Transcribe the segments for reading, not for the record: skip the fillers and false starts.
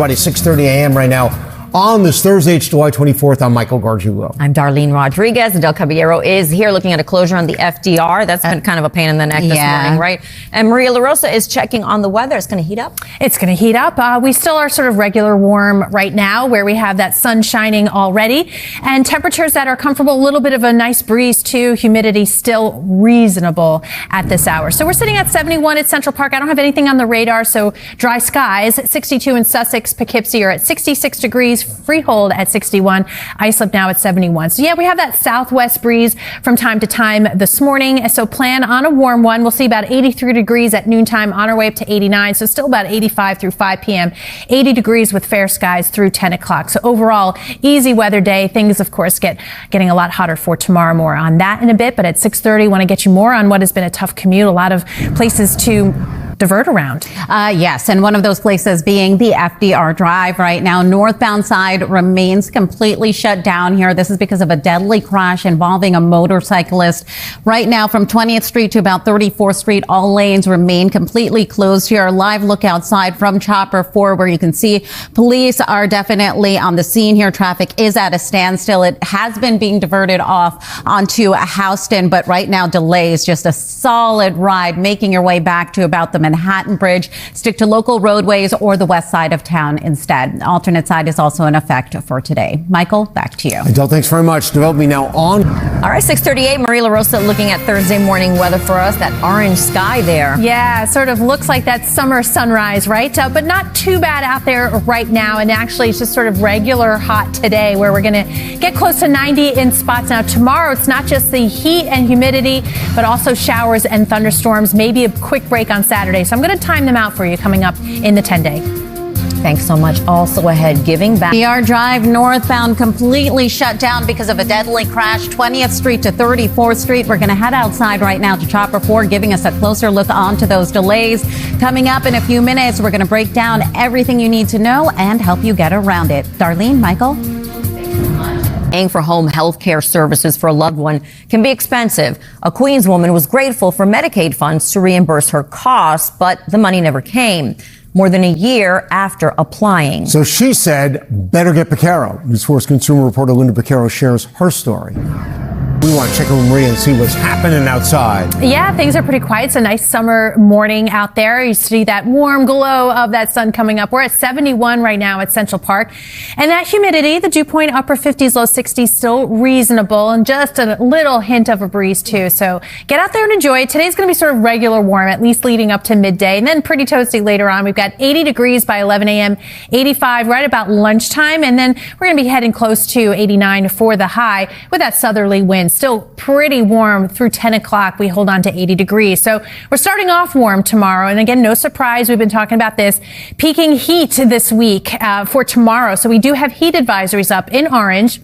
About 6:30 a.m. right now on this Thursday, it's July 24th. I'm Michael Gargiulo. I'm Darlene Rodriguez. Adelle Caballero is here looking at a closure on the FDR. That's been kind of a pain in the neck this morning, right? And Maria LaRosa is checking on the weather. It's going to heat up. It's going to heat up. We still are sort of regular warm right now, where we have that sun shining already, and temperatures that are comfortable. A little bit of a nice breeze too. Humidity still reasonable at this hour. So we're sitting at 71 at Central Park. I don't have anything on the radar, so dry skies. 62 in Sussex. Poughkeepsie are at 66 degrees. Freehold at 61. Islip now at 71. So yeah, we have that southwest breeze from time to time this morning. So plan on a warm one. We'll see about 83 degrees at noontime, on our way up to 89. So still about 85 through 5 p.m. 80 degrees with fair skies through 10 o'clock. So overall, easy weather day. Things, of course, getting a lot hotter for tomorrow. More on that in a bit. But at 6:30, want to get you more on what has been a tough commute. A lot of places to divert around. Yes, and one of those places being the FDR Drive right now. Northbound side remains completely shut down here. This is because of a deadly crash involving a motorcyclist. Right now from 20th Street to about 34th Street, all lanes remain completely closed here. Live look outside from Chopper 4, where you can see police are definitely on the scene here. Traffic is at a standstill. It has been being diverted off onto Houston, but right now delays. Just a solid ride making your way back to about the Manhattan Bridge. Stick to local roadways or the west side of town instead. Alternate side is also in effect for today. Michael, back to you. Adele, thanks very much. Develop me now on. All right, 6:38. Maria LaRosa looking at Thursday morning weather for us. That orange sky there. Yeah, sort of looks like that summer sunrise, right? But not too bad out there right now. And actually, it's just sort of regular hot today, where we're going to get close to 90 in spots. Now, tomorrow, it's not just the heat and humidity, but also showers and thunderstorms. Maybe a quick break on Saturday. So I'm going to time them out for you coming up in the 10-day. Thanks so much. Also ahead, giving back. FDR Drive northbound completely shut down because of a deadly crash. 20th Street to 34th Street. We're going to head outside right now to Chopper 4, giving us a closer look onto those delays. Coming up in a few minutes, we're going to break down everything you need to know and help you get around it. Darlene, Michael? Paying for home health care services for a loved one can be expensive. A Queens woman was grateful for Medicaid funds to reimburse her costs, but the money never came. More than a year after applying. So she said, better get Piquero. News 4's consumer reporter Linda Piquero shares her story. We want to check in with Maria and see what's happening outside. Yeah, things are pretty quiet. It's a nice summer morning out there. You see that warm glow of that sun coming up. We're at 71 right now at Central Park. And that humidity, the dew point, upper 50s, low 60s, still reasonable. And just a little hint of a breeze, too. So get out there and enjoy it. Today's going to be sort of regular warm, at least leading up to midday. And then pretty toasty later on. We've got 80 degrees by 11 a.m., 85 right about lunchtime. And then we're going to be heading close to 89 for the high with that southerly wind. Still pretty warm through 10 o'clock. We hold on to 80 degrees. So we're starting off warm tomorrow. And again, no surprise. We've been talking about this peaking heat this week for tomorrow. So we do have heat advisories up in orange,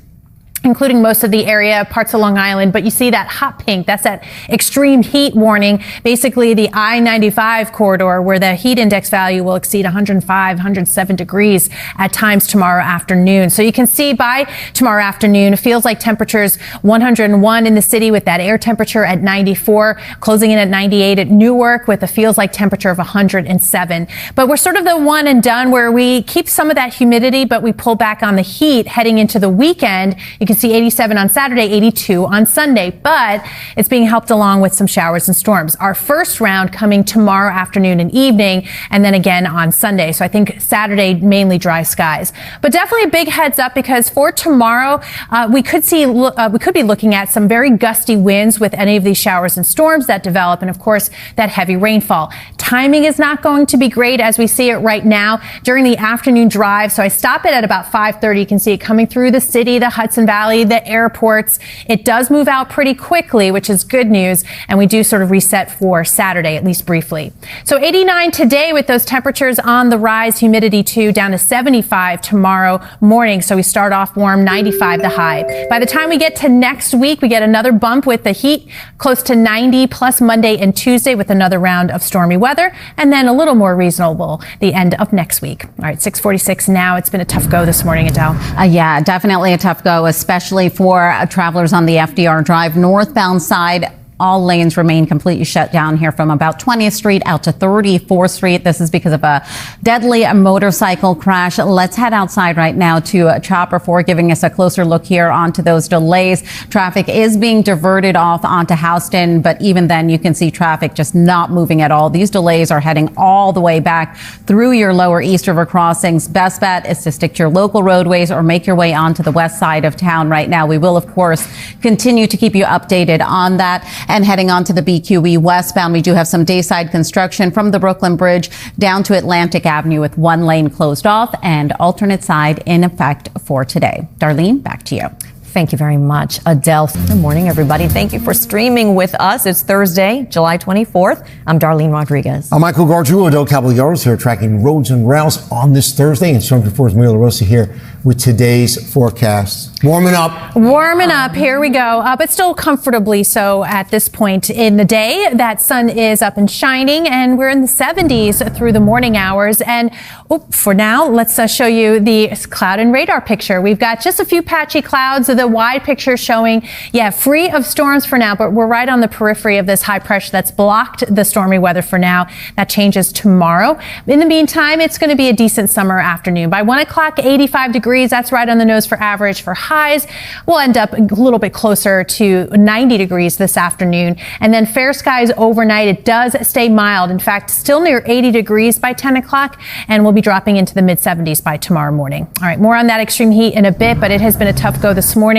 including most of the area, parts of Long Island. But you see that hot pink, that's that extreme heat warning, basically the I-95 corridor, where the heat index value will exceed 105, 107 degrees at times tomorrow afternoon. So you can see by tomorrow afternoon, it feels like temperatures 101 in the city with that air temperature at 94, closing in at 98 at Newark with a feels like temperature of 107. But we're sort of the one and done where we keep some of that humidity, but we pull back on the heat heading into the weekend. You can see 87 on Saturday, 82 on Sunday, but it's being helped along with some showers and storms. Our first round coming tomorrow afternoon and evening, and then again on Sunday. So I think Saturday, mainly dry skies. But definitely a big heads up, because for tomorrow, we could be looking at some very gusty winds with any of these showers and storms that develop, and of course, that heavy rainfall. Timing is not going to be great as we see it right now during the afternoon drive. So I stop it at about 5:30. You can see it coming through the city, the Hudson Valley, the airports. It does move out pretty quickly, which is good news. And we do sort of reset for Saturday, at least briefly. So 89 today with those temperatures on the rise, humidity too, down to 75 tomorrow morning. So we start off warm, 95 the high. By the time we get to next week, we get another bump with the heat close to 90 plus Monday and Tuesday with another round of stormy weather, and then a little more reasonable the end of next week. All right, 6:46 now. It's been a tough go this morning, Adele. Yeah, definitely a tough go, especially for travelers on the FDR Drive northbound side. all lanes remain completely shut down here from about 20th Street out to 34th Street. This is because of a deadly motorcycle crash. Let's head outside right now to Chopper 4, giving us a closer look here onto those delays. Traffic is being diverted off onto Houston, but even then you can see traffic just not moving at all. These delays are heading all the way back through your lower East River crossings. Best bet is to stick to your local roadways or make your way onto the west side of town right now. We will, of course, continue to keep you updated on that. And heading on to the BQE westbound, we do have some dayside construction from the Brooklyn Bridge down to Atlantic Avenue with one lane closed off and alternate side in effect for today. Darlene, back to you. Thank you very much, Adele. Good morning, everybody. Thank you for streaming with us. It's Thursday, July 24th. I'm Darlene Rodriguez. I'm Michael Gargiulo. Adelle Caballero is here tracking roads and rails on this Thursday. And Storm 4's LaRosa here with today's forecast. Warming up. Warming up. Here we go. But still comfortably so at this point in the day. That sun is up and shining, and we're in the 70s through the morning hours. And for now, let's show you the cloud and radar picture. We've got just a few patchy clouds. The wide picture showing, free of storms for now, but we're right on the periphery of this high pressure that's blocked the stormy weather for now. That changes tomorrow. In the meantime, it's going to be a decent summer afternoon. By 1 o'clock, 85 degrees. That's right on the nose for average. For highs, we'll end up a little bit closer to 90 degrees this afternoon. And then fair skies overnight. It does stay mild. In fact, still near 80 degrees by 10 o'clock, and we'll be dropping into the mid 70s by tomorrow morning. All right, more on that extreme heat in a bit, but it has been a tough go this morning.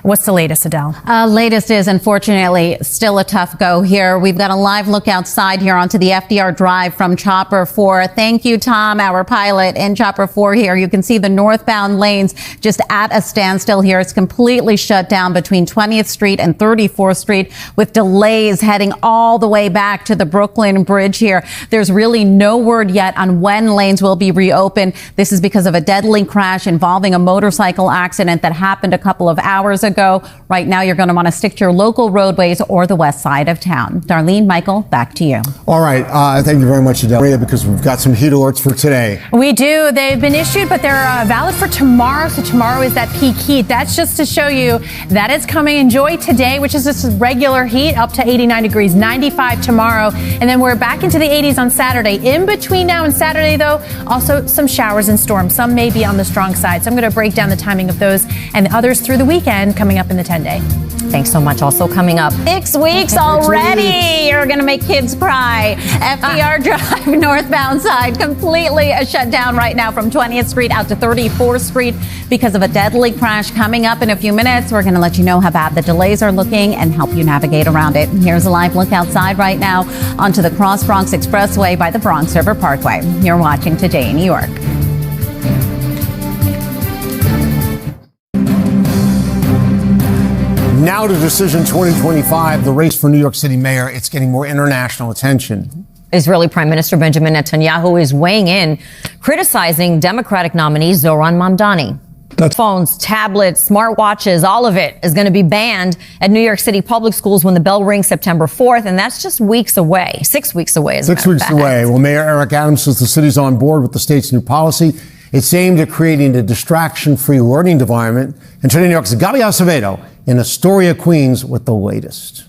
What's the latest, Adele? Latest is, unfortunately, still a tough go here. We've got a live look outside here onto the FDR Drive from Chopper 4. Thank you, Tom, our pilot in Chopper 4 here. You can see the northbound lanes just at a standstill here. It's completely shut down between 20th Street and 34th Street with delays heading all the way back to the Brooklyn Bridge here. There's really no word yet on when lanes will be reopened. This is because of a deadly crash involving a motorcycle accident that happened a couple of hours ago. Right now, you're going to want to stick to your local roadways or the west side of town. Darlene, Michael, back to you. All right. Thank you very much, Adele, because we've got some heat alerts for today. We do. They've been issued, but they're valid for tomorrow. So tomorrow is that peak heat. That's just to show you that it's coming. Enjoy today, which is just regular heat, up to 89 degrees, 95 tomorrow. And then we're back into the 80s on Saturday. In between now and Saturday, though, also some showers and storms. Some may be on the strong side. So I'm going to break down the timing of those and the others through the weekend coming up in the 10-day. Thanks so much. Also coming up, 6 weeks already. You're going to make kids cry. FDR Drive northbound side completely shut down right now from 20th Street out to 34th Street because of a deadly crash coming up in a few minutes. We're going to let you know how bad the delays are looking and help you navigate around it. Here's a live look outside right now onto the Cross Bronx Expressway by the Bronx River Parkway. You're watching Today in New York. Now to Decision 2025, the race for New York City mayor. It's getting more international attention. Israeli Prime Minister Benjamin Netanyahu is weighing in, criticizing Democratic nominee Zoran Mamdani. Phones, tablets, smartwatches, all of it is going to be banned at New York City public schools when the bell rings September 4th, and that's just weeks away. 6 weeks away. 6 weeks away. Well, Mayor Eric Adams says the city's on board with the state's new policy. It's aimed at creating a distraction-free learning environment. And today, New York's Gabi Acevedo in Astoria, Queens, with the latest.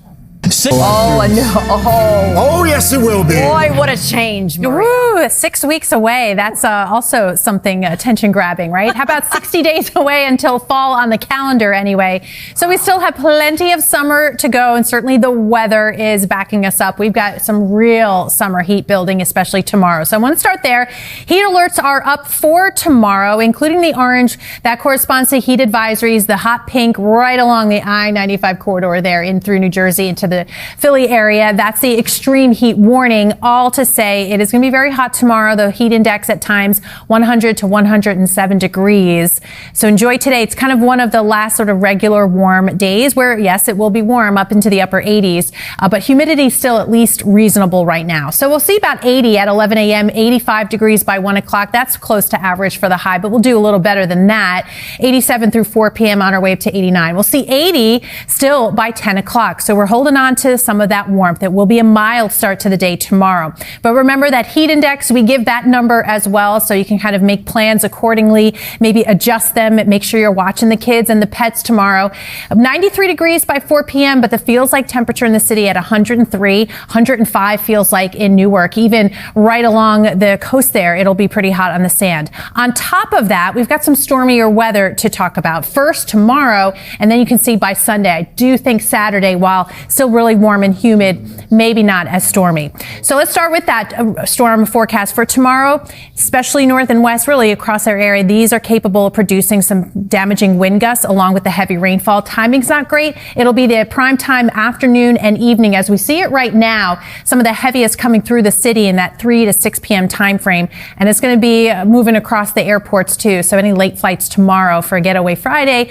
Oh, no. Oh, yes, it will be. Boy, what a change. Ooh, 6 weeks away. That's also something attention grabbing, right? How about 60 days away until fall on the calendar anyway? So we still have plenty of summer to go, and certainly the weather is backing us up. We've got some real summer heat building, especially tomorrow. So I want to start there. Heat alerts are up for tomorrow, including the orange. That corresponds to heat advisories, the hot pink right along the I-95 corridor there in through New Jersey into the Philly area. That's the extreme heat warning. All to say it is going to be very hot tomorrow. The heat index at times 100 to 107 degrees. So enjoy today. It's kind of one of the last sort of regular warm days where, yes, it will be warm up into the upper 80s, but humidity is still at least reasonable right now. So we'll see about 80 at 11 a.m., 85 degrees by 1 o'clock. That's close to average for the high, but we'll do a little better than that. 87 through 4 p.m. on our way up to 89. We'll see 80 still by 10 o'clock. So we're holding on on to some of that warmth. It will be a mild start to the day tomorrow. But remember that heat index, we give that number as well, so you can kind of make plans accordingly, maybe adjust them, make sure you're watching the kids and the pets tomorrow. 93 degrees by 4 p.m., but the feels like temperature in the city at 103, 105 feels like in Newark. Even right along the coast there, it'll be pretty hot on the sand. On top of that, we've got some stormier weather to talk about. First tomorrow, and then you can see by Sunday. I do think Saturday, while still really warm and humid, maybe not as stormy. So let's start with that storm forecast for tomorrow, especially north and west, really across our area. These are capable of producing some damaging wind gusts along with the heavy rainfall. Timing's not great. It'll be the prime time afternoon and evening as we see it right now. Some of the heaviest coming through the city in that 3 to 6 p.m. time frame. And it's going to be moving across the airports too. So any late flights tomorrow for a getaway Friday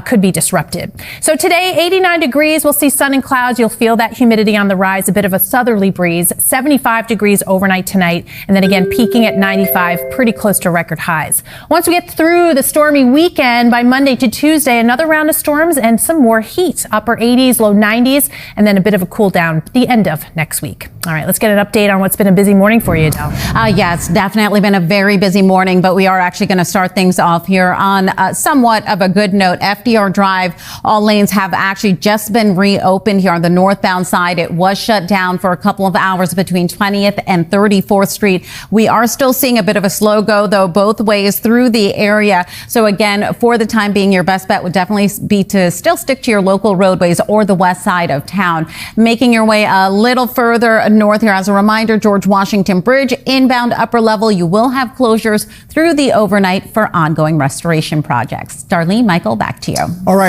could be disrupted. So today, 89 degrees. We'll see sun and clouds. You'll feel that humidity on the rise, a bit of a southerly breeze, 75 degrees overnight tonight. And then again, peaking at 95, pretty close to record highs. Once we get through the stormy weekend, by Monday to Tuesday, another round of storms and some more heat, upper 80s, low 90s, and then a bit of a cool down at the end of next week. All right, let's get an update on what's been a busy morning for you, Adele. Yeah, it's definitely been a very busy morning, but we are actually going to start things off here on somewhat of a good note. FDR Drive, all lanes have actually just been reopened here on the northbound side. It was shut down for a couple of hours between 20th and 34th Street. We are still seeing a bit of a slow go, though, both ways through the area. So again, for the time being, your best bet would definitely be to still stick to your local roadways or the west side of town. Making your way a little further north here, as a reminder, George Washington Bridge, inbound upper level, you will have closures through the overnight for ongoing restoration projects. Darlene, Michael, back to you. All right.